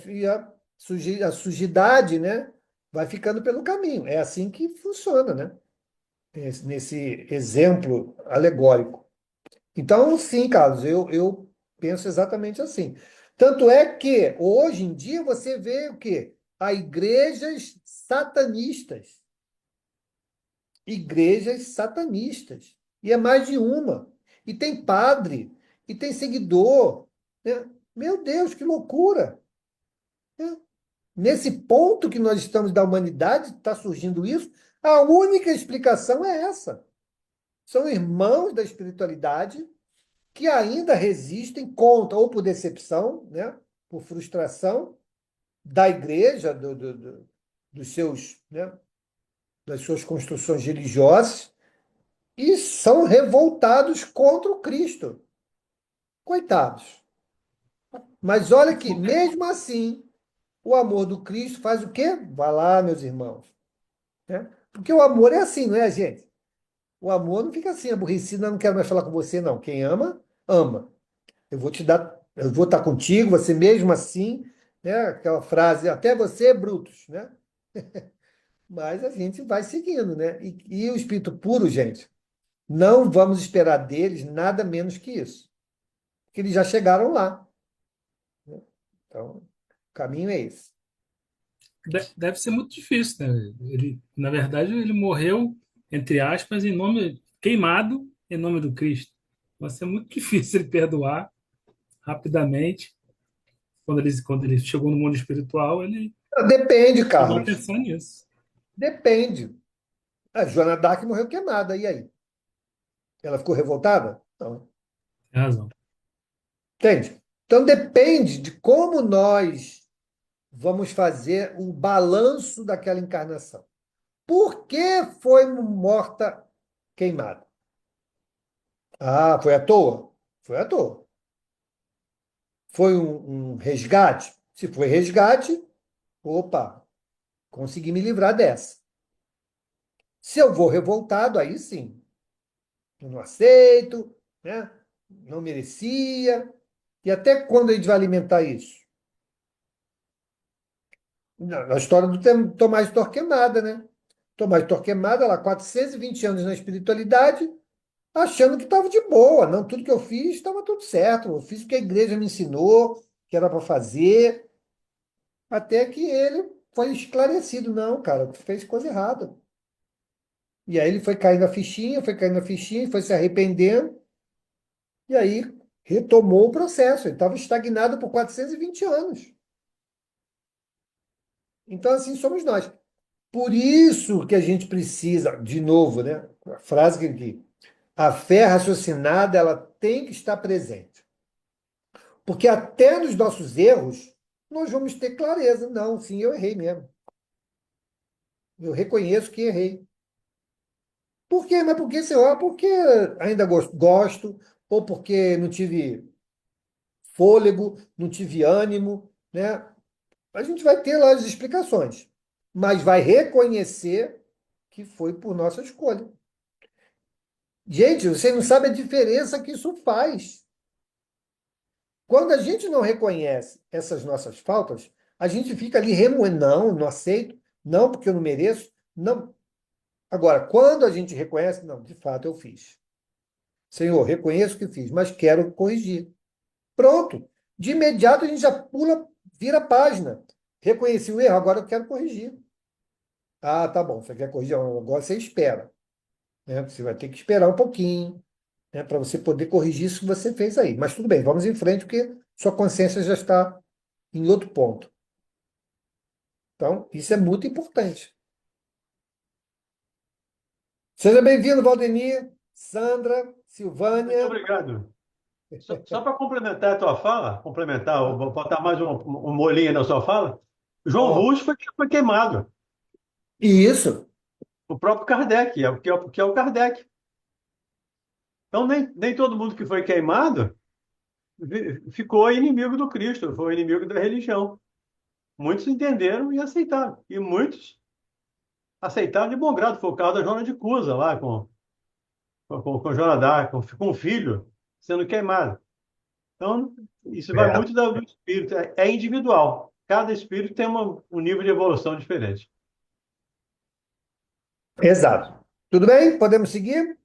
E a sujidade, né, vai ficando pelo caminho. É assim que funciona, né? Nesse exemplo alegórico. Então, sim, Carlos, eu penso exatamente assim. Tanto é que, hoje em dia, você vê o quê? Há igrejas satanistas. Igrejas satanistas. E é mais de uma. E tem padre, e tem seguidor, né? Meu Deus, que loucura! Né? Nesse ponto que nós estamos da humanidade, está surgindo isso, a única explicação é essa. São irmãos da espiritualidade que ainda resistem contra, ou por decepção, né? Por frustração da igreja, dos seus, né? Das suas construções religiosas, e são revoltados contra o Cristo. Coitados. Mas olha que, mesmo assim, o amor do Cristo faz o quê? Vai lá, meus irmãos. Né? Porque o amor é assim, não é, gente? O amor não fica assim, aborrecido, "Não, não quero mais falar com você, não. Quem ama, ama. Eu vou te dar, eu vou estar contigo, você mesmo assim, né? Aquela frase, até você, Brutus, né? Mas a gente vai seguindo, né? E o espírito puro, gente, não vamos esperar deles nada menos que isso, porque eles já chegaram lá, né? Então, o caminho é esse. Deve ser muito difícil, né? Ele, na verdade, ele morreu, entre aspas, em nome, queimado em nome do Cristo. Vai ser muito difícil ele perdoar rapidamente. Quando ele chegou no mundo espiritual, ele Depende, chegou a Carlos. pensar nisso. Depende. A Joana d'Arc morreu queimada, e aí? Ela ficou revoltada? Não. Tem razão. Entende? Então depende de como nós vamos fazer o balanço daquela encarnação. Por que foi morta queimada? Ah, foi à toa? Foi à toa. Foi um resgate? Se foi resgate, opa, consegui me livrar dessa. Se eu vou revoltado, aí sim, eu não aceito, né? Não merecia. E até quando a gente vai alimentar isso? Na história do Tomás de Torquemada, né? Tomás de Torquemada, lá 420 anos na espiritualidade, achando que estava de boa. Não, tudo que eu fiz estava tudo certo. Eu fiz o que a igreja me ensinou, que era para fazer, até que ele foi esclarecido. Não, cara, tu fez coisa errada. E aí ele foi caindo a fichinha, foi se arrependendo, e aí retomou o processo. Ele estava estagnado por 420 anos. Então, assim somos nós. Por isso que a gente precisa, de novo, né? A frase que a fé raciocinada ela tem que estar presente. Porque até nos nossos erros, nós vamos ter clareza. Não, sim, eu errei mesmo. Eu reconheço que errei. Por quê? Mas por que, senhor? Porque ainda gosto, ou porque não tive fôlego, não tive ânimo, né? A gente vai ter lá as explicações, mas vai reconhecer que foi por nossa escolha. Gente, você não sabe a diferença que isso faz. Quando a gente não reconhece essas nossas faltas, a gente fica ali remoendo, não, não aceito, não, porque eu não mereço, não. Agora, quando a gente reconhece, não, de fato eu fiz. Senhor, reconheço que fiz, mas quero corrigir. Pronto. De imediato a gente já pula, vira a página. Reconheci o erro, agora eu quero corrigir. Ah, tá bom, você quer corrigir, agora você espera, né? Você vai ter que esperar um pouquinho, né, para você poder corrigir isso que você fez aí. Mas tudo bem, vamos em frente, porque sua consciência já está em outro ponto. Então, isso é muito importante. Seja bem-vindo, Valdemir, Sandra, Muito Silvânia. obrigado. Só para complementar a tua fala, complementar, vou botar mais um molinho na sua fala. João Ó, Rus foi queimado. isso, O próprio Kardec, que é o Kardec. Então, nem todo mundo que foi queimado ficou inimigo do Cristo, foi inimigo da religião. Muitos entenderam e aceitaram. E muitos aceitaram de bom grado. Foi o caso da Joana de Cusa, lá com Joana d'Arc, com o filho sendo queimado. Então, isso vai é, muito do espírito, é individual. Cada espírito tem um nível de evolução diferente. exato. Tudo bem? Podemos seguir?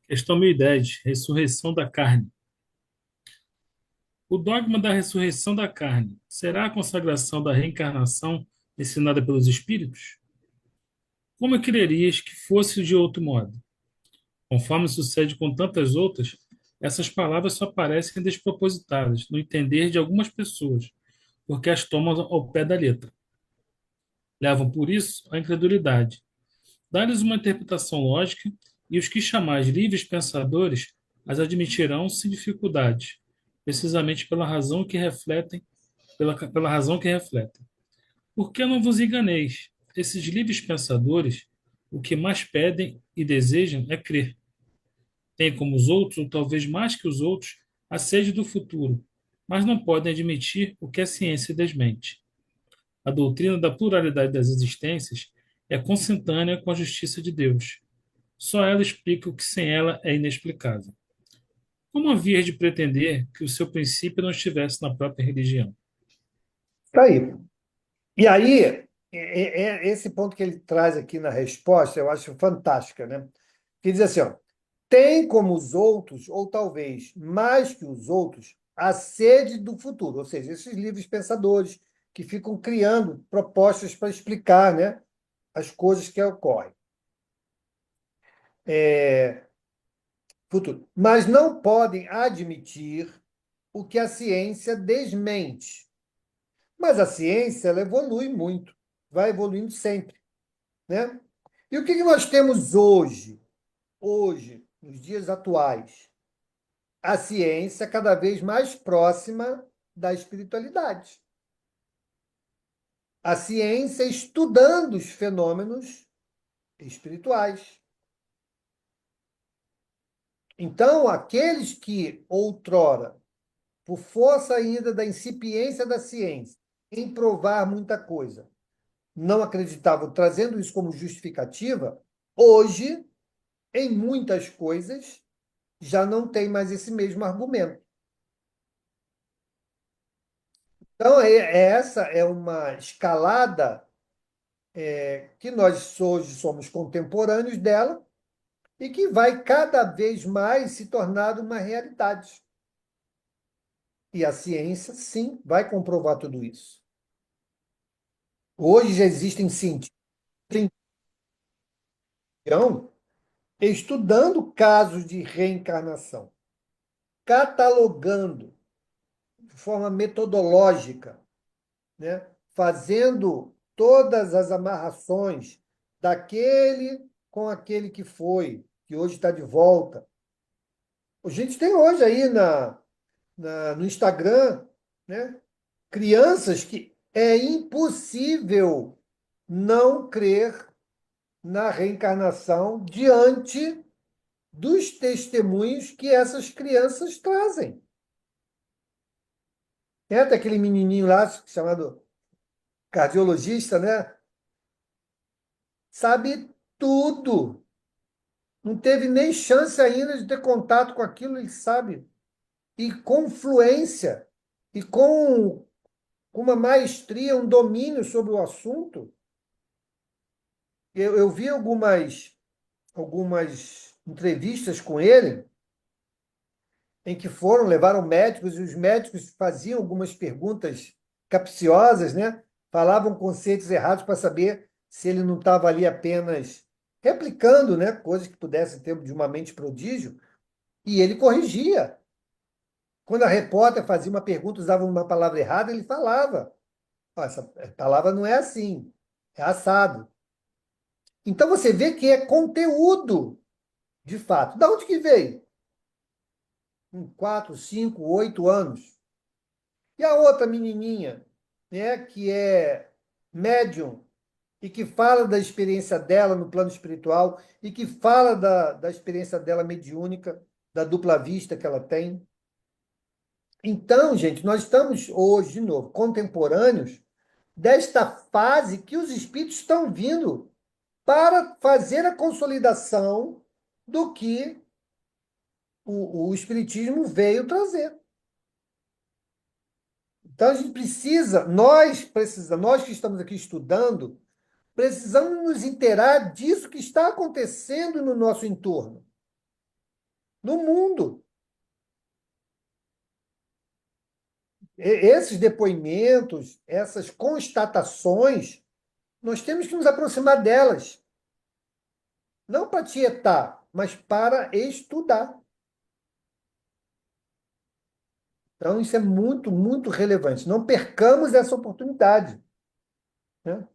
Questão 1010. Ressurreição da carne. O dogma da ressurreição da carne será a consagração da reencarnação ensinada pelos espíritos? Como quererias que fosse de outro modo? Conforme sucede com tantas outras, essas palavras só parecem despropositadas no entender de algumas pessoas, porque as tomam ao pé da letra. Levam, por isso, à incredulidade. Dá-lhes uma interpretação lógica e os que chamais livres pensadores as admitirão sem dificuldade, precisamente pela razão que refletem, pela razão que refletem. Por que não vos enganeis? Esses livres pensadores, o que mais pedem e desejam é crer. Têm como os outros, ou talvez mais que os outros, a sede do futuro, mas não podem admitir o que a ciência desmente. A doutrina da pluralidade das existências é consentânea com a justiça de Deus. Só ela explica o que sem ela é inexplicável. Como havia de pretender que o seu princípio não estivesse na própria religião? Tá aí. E aí, esse ponto que ele traz aqui na resposta, eu acho fantástica, né? Que diz assim, ó, tem como os outros, ou talvez mais que os outros, a sede do futuro, ou seja, esses livres pensadores que ficam criando propostas para explicar, né, as coisas que ocorrem. Futuro. Mas não podem admitir o que a ciência desmente. Mas a ciência ela evolui muito, vai evoluindo sempre, né? E o que nós temos hoje? Hoje, nos dias atuais, a ciência cada vez mais próxima da espiritualidade. A ciência estudando os fenômenos espirituais. Então, aqueles que outrora, por força ainda da incipiência da ciência, em provar muita coisa, não acreditavam, trazendo isso como justificativa, hoje, em muitas coisas, já não tem mais esse mesmo argumento. Então, essa é uma escalada que nós hoje somos contemporâneos dela e que vai cada vez mais se tornar uma realidade. E a ciência, sim, vai comprovar tudo isso. Hoje já existem cientistas estudando casos de reencarnação, catalogando de forma metodológica, né? Fazendo todas as amarrações daquele com aquele que foi, que hoje está de volta. A gente tem hoje aí no Instagram, né? Crianças que é impossível não crer na reencarnação diante dos testemunhos que essas crianças trazem. Tem até aquele menininho lá, chamado cardiologista, né? Sabe tudo. Não teve nem chance ainda de ter contato com aquilo, ele sabe. E com fluência, e com uma maestria, um domínio sobre o assunto. Eu vi algumas entrevistas com ele, em que levaram médicos, e os médicos faziam algumas perguntas capciosas, né? Falavam conceitos errados para saber se ele não estava ali apenas replicando, né? Coisas que pudessem ter de uma mente prodígio, e ele corrigia. Quando a repórter fazia uma pergunta, usava uma palavra errada, ele falava: "Ó, essa palavra não é assim, é assado." Então você vê que é conteúdo, de fato. Da onde que veio? Com 4, 5, 8 anos. E a outra menininha, né, que é médium e que fala da experiência dela no plano espiritual e que fala da experiência dela mediúnica, da dupla vista que ela tem. Então, gente, nós estamos hoje, de novo, contemporâneos desta fase que os espíritos estão vindo para fazer a consolidação do que o Espiritismo veio trazer. Então, a gente precisa, nós que estamos aqui estudando, precisamos nos inteirar disso que está acontecendo no nosso entorno, no mundo. Esses depoimentos, essas constatações, nós temos que nos aproximar delas. Não para tietar, mas para estudar. Então, isso é muito, muito relevante. Não percamos essa oportunidade, né?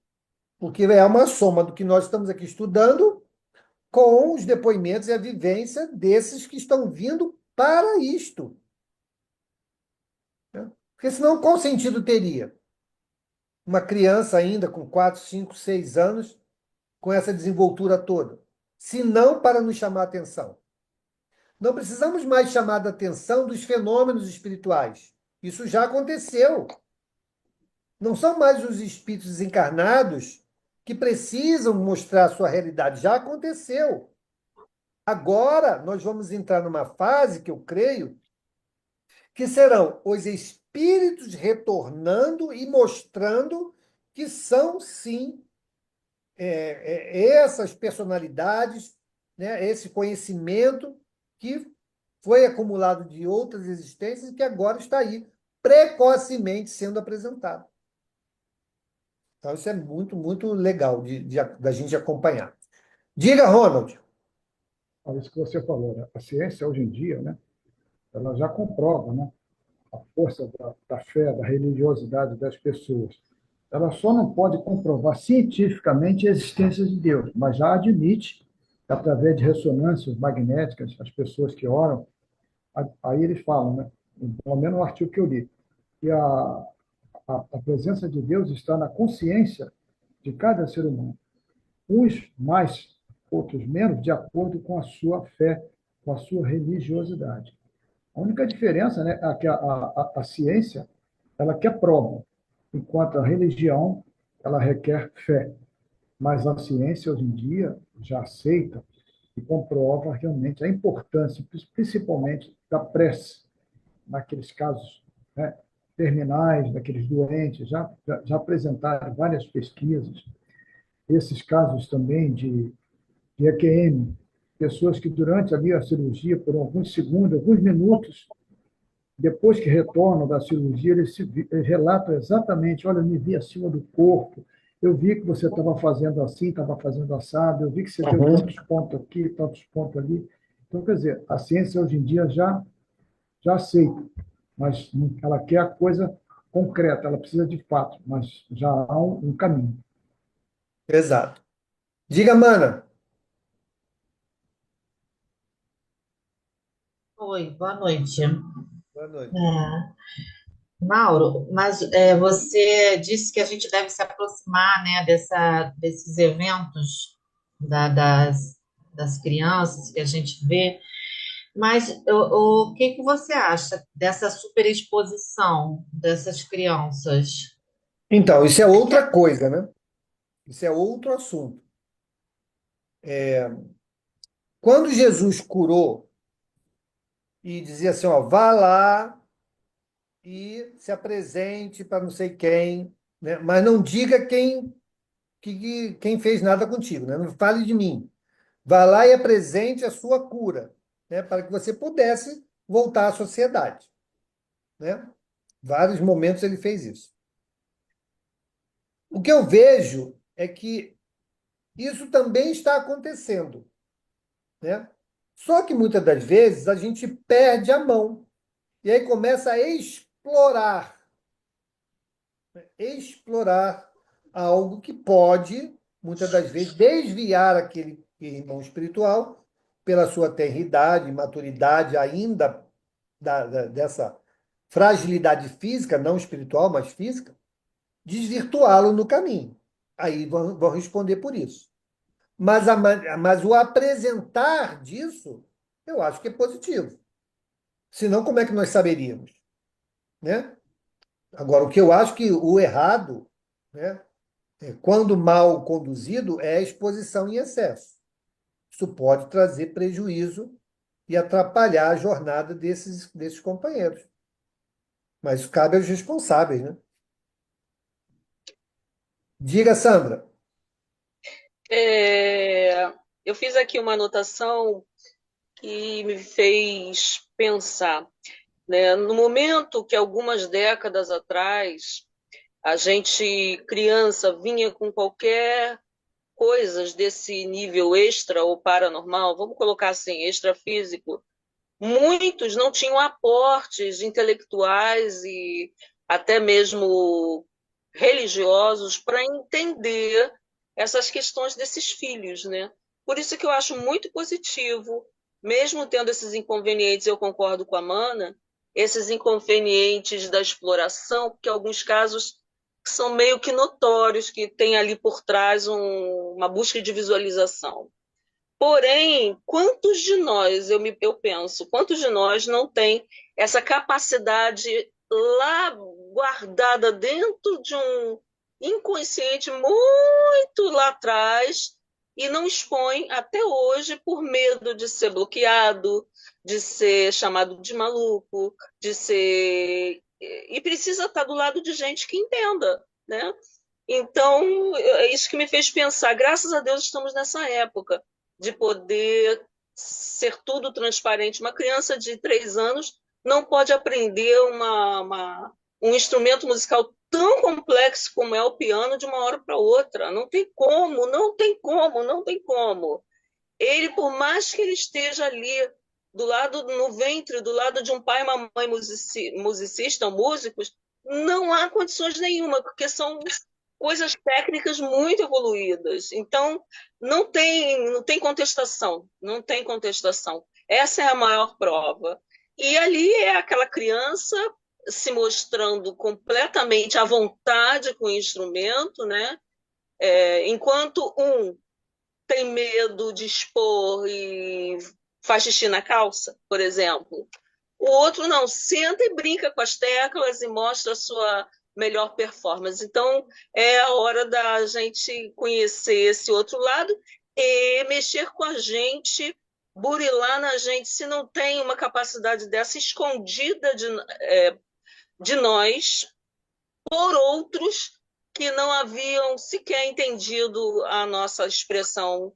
Porque é uma soma do que nós estamos aqui estudando com os depoimentos e a vivência desses que estão vindo para isto, né? Porque senão, qual sentido teria uma criança ainda com 4, 5, 6 anos com essa desenvoltura toda? Se não para nos chamar a atenção. Não precisamos mais chamar a atenção dos fenômenos espirituais. Isso já aconteceu. Não são mais os espíritos desencarnados que precisam mostrar a sua realidade. Já aconteceu. Agora, nós vamos entrar numa fase que eu creio que serão os espíritos retornando e mostrando que são, sim, essas personalidades, né, esse conhecimento que foi acumulado de outras existências e que agora está aí, precocemente sendo apresentado. Então, isso é muito, muito legal da gente acompanhar. Diga, Ronald. Olha isso que você falou, né? A ciência, hoje em dia, né, ela já comprova, né, a força da fé, da religiosidade das pessoas. Ela só não pode comprovar cientificamente a existência de Deus, mas já admite, através de ressonâncias magnéticas, as pessoas que oram, aí eles falam, né, pelo menos no artigo que eu li, que a presença de Deus está na consciência de cada ser humano. Uns mais, outros menos, de acordo com a sua fé, com a sua religiosidade. A única diferença, né, é que a ciência ela quer prova, enquanto a religião ela requer fé. Mas a ciência, hoje em dia, já aceita e comprova realmente a importância, principalmente, da prece, naqueles casos, né, terminais, daqueles doentes, já apresentaram várias pesquisas, esses casos também de EQM, pessoas que durante ali a cirurgia, por alguns segundos, alguns minutos, depois que retornam da cirurgia, eles relatam exatamente, olha, eu me vi acima do corpo, eu vi que você estava fazendo assim, estava fazendo assado, eu vi que você deu tantos pontos aqui, tantos pontos ali. Então, quer dizer, a ciência hoje em dia já aceita, mas ela quer a coisa concreta, ela precisa de fato, mas já há um caminho. Exato. Diga, mana. Oi, boa noite. Boa noite. Mauro, mas você disse que a gente deve se aproximar, né, desses eventos das crianças que a gente vê, mas o que que você acha dessa superexposição dessas crianças? Então, isso é outra coisa, né? Isso é outro assunto. Quando Jesus curou e dizia assim, ó, vá lá e se apresente para não sei quem, né? Mas não diga quem fez nada contigo, né? Não fale de mim. Vá lá e apresente a sua cura, né? Para que você pudesse voltar à sociedade, né? Vários momentos ele fez isso. O que eu vejo é que isso também está acontecendo, né? Só que muitas das vezes a gente perde a mão e aí começa a explorar algo que pode, muitas das vezes, desviar aquele irmão espiritual pela sua tenridade, maturidade ainda dessa fragilidade física, não espiritual, mas física, desvirtuá-lo no caminho. Aí vão responder por isso. Mas o apresentar disso, eu acho que é positivo. Senão, como é que nós saberíamos? Né? Agora, o que eu acho que o errado, né, quando mal conduzido, é a exposição em excesso. Isso pode trazer prejuízo e atrapalhar a jornada desses companheiros. Mas isso cabe aos responsáveis, né? Diga, Sandra. Eu fiz aqui uma anotação que me fez pensar, né? No momento que algumas décadas atrás a gente, criança, vinha com qualquer coisas desse nível extra ou paranormal, vamos colocar assim, extrafísico, muitos não tinham aportes intelectuais e até mesmo religiosos para entender essas questões desses filhos, né? Por isso que eu acho muito positivo, mesmo tendo esses inconvenientes, eu concordo com a Mana, esses inconvenientes da exploração, porque em alguns casos são meio que notórios, que tem ali por trás uma busca de visualização. Porém, quantos de nós, eu penso, quantos de nós não tem essa capacidade lá guardada dentro inconsciente muito lá atrás e não expõe até hoje por medo de ser bloqueado, de ser chamado de maluco, de ser. E precisa estar do lado de gente que entenda, né? Então, é isso que me fez pensar. Graças a Deus estamos nessa época de poder ser tudo transparente. Uma criança de 3 anos não pode aprender um instrumento musical tão complexo como é o piano de uma hora para outra. Não tem como, não tem como, não tem como. Ele, por mais que ele esteja ali do lado no ventre, do lado de um pai e uma mãe musicista, músicos, não há condições nenhuma, porque são coisas técnicas muito evoluídas. Então, não tem contestação, não tem contestação. Essa é a maior prova. E ali é aquela criança se mostrando completamente à vontade com o instrumento, né? Enquanto um tem medo de expor e faz xixi na calça, por exemplo. O outro não, senta e brinca com as teclas e mostra a sua melhor performance. Então, é a hora da gente conhecer esse outro lado e mexer com a gente, burilar na gente, se não tem uma capacidade dessa escondida de nós, por outros que não haviam sequer entendido a nossa expressão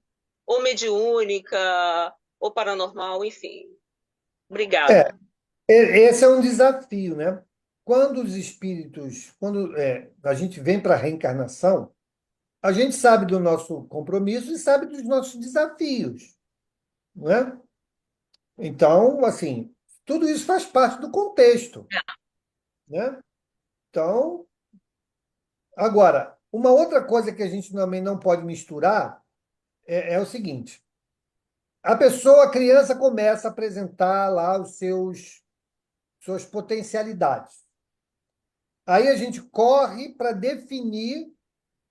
ou mediúnica ou paranormal, enfim. É, Obrigada. esse é um desafio, né? Quando a gente vem para a reencarnação, a gente sabe do nosso compromisso e sabe dos nossos desafios, não é? Então, assim, tudo isso faz parte do contexto, né? Então, agora, uma outra coisa que a gente também não pode misturar é o seguinte: a criança começa a apresentar lá suas potencialidades. Aí a gente corre para definir,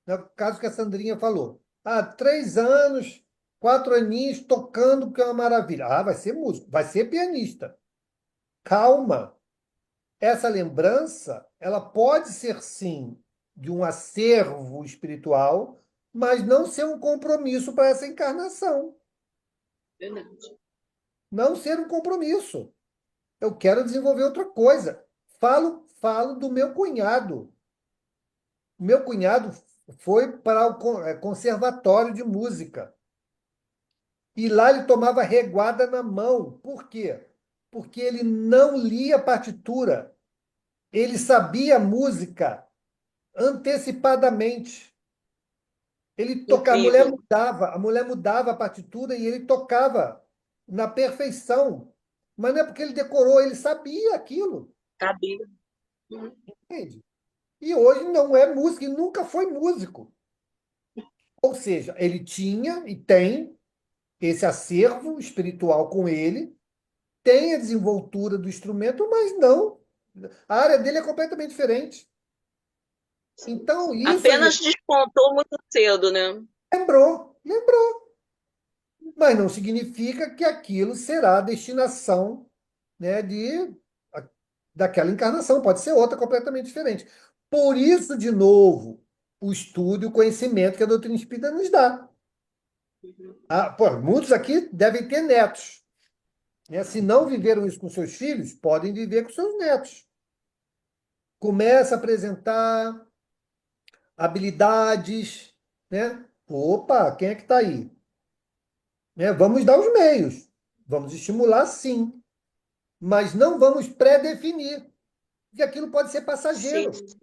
no caso que a Sandrinha falou, 3 anos, 4 aninhos tocando, que é uma maravilha. Vai ser músico, vai ser pianista. Calma. Essa lembrança, ela pode ser, sim, de um acervo espiritual, mas não ser um compromisso para essa encarnação. Verdade. Não ser um compromisso. Eu quero desenvolver outra coisa. Falo do meu cunhado. Meu cunhado foi para o conservatório de música. E lá ele tomava reguada na mão. Por quê? Porque ele não lia partitura. Ele sabia música antecipadamente. Ele tocava, Incrível. a mulher mudava a partitura e ele tocava na perfeição. Mas não é porque ele decorou, ele sabia aquilo. Sabia. Uhum. Entende? E hoje não é músico e nunca foi músico. Ou seja, ele tinha e tem esse acervo espiritual com ele, tem a desenvoltura do instrumento, mas não. A área dele é completamente diferente. Então, isso ele Apenas despontou muito cedo, né? lembrou. Mas não significa que aquilo será a destinação, né, daquela encarnação. Pode ser outra completamente diferente. Por isso, de novo, o estudo e o conhecimento que a doutrina espírita nos dá. Muitos aqui devem ter netos, né? Se não viveram isso com seus filhos, podem viver com seus netos. Começa a apresentar habilidades, né? Opa, quem é que está aí? Né? Vamos dar os meios, vamos estimular sim, mas não vamos pré-definir, porque aquilo pode ser passageiro, Sim,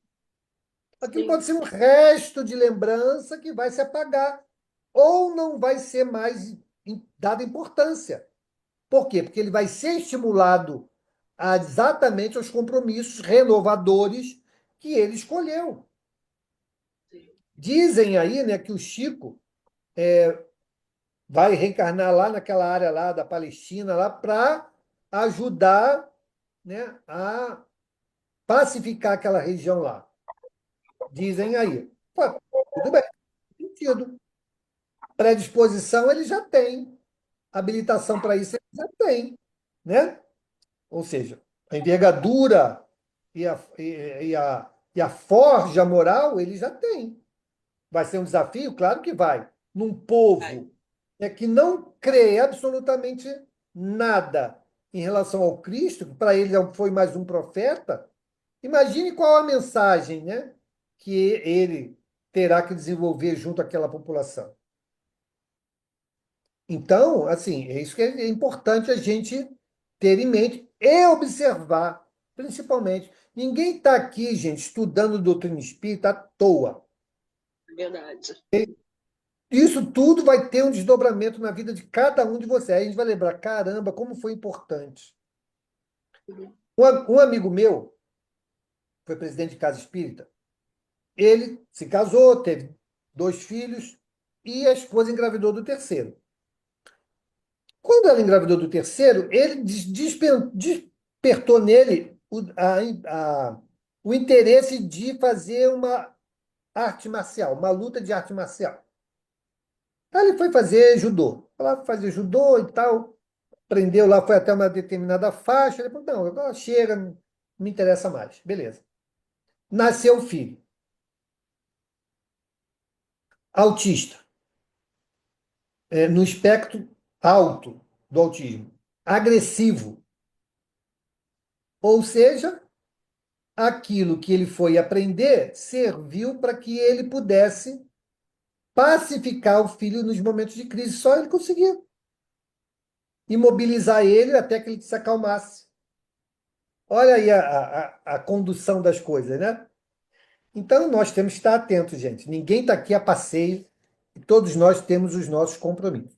aquilo sim. pode ser um resto de lembrança que vai se apagar, ou não vai ser mais dada importância. Por quê? Porque ele vai ser estimulado exatamente aos compromissos renovadores que ele escolheu. Dizem aí, né, que o Chico vai reencarnar lá naquela área lá da Palestina lá para ajudar, né, a pacificar aquela região lá. Dizem aí. Pô, tudo bem, tem sentido. Predisposição ele já tem. Habilitação para isso ele já tem, né? Ou seja, a envergadura e E a forja moral ele já tem. Vai ser um desafio? Claro que vai. Num povo que não crê absolutamente nada em relação ao Cristo, que para ele foi mais um profeta, imagine qual a mensagem, né, que ele terá que desenvolver junto àquela população. Então, assim, é isso que é importante a gente ter em mente e observar, principalmente. Ninguém está aqui, gente, estudando doutrina espírita à toa. É verdade. Isso tudo vai ter um desdobramento na vida de cada um de vocês. Aí a gente vai lembrar, caramba, como foi importante. Um amigo meu foi presidente de casa espírita. Ele se casou, teve 2 filhos e a esposa engravidou do terceiro. Quando ela engravidou do terceiro, ele despertou nele o interesse de fazer uma arte marcial, uma luta de arte marcial. Aí ele foi fazer judô. Foi lá fazer judô e tal. Aprendeu lá, foi até uma determinada faixa. Ele falou, não, agora chega, não me interessa mais. Beleza. Nasceu o filho. Autista. No espectro alto do autismo. Agressivo. Ou seja, aquilo que ele foi aprender serviu para que ele pudesse pacificar o filho nos momentos de crise. Só ele conseguia imobilizar ele até que ele se acalmasse. Olha aí a condução das coisas, né? Então, nós temos que estar atentos, gente. Ninguém está aqui a passeio e todos nós temos os nossos compromissos.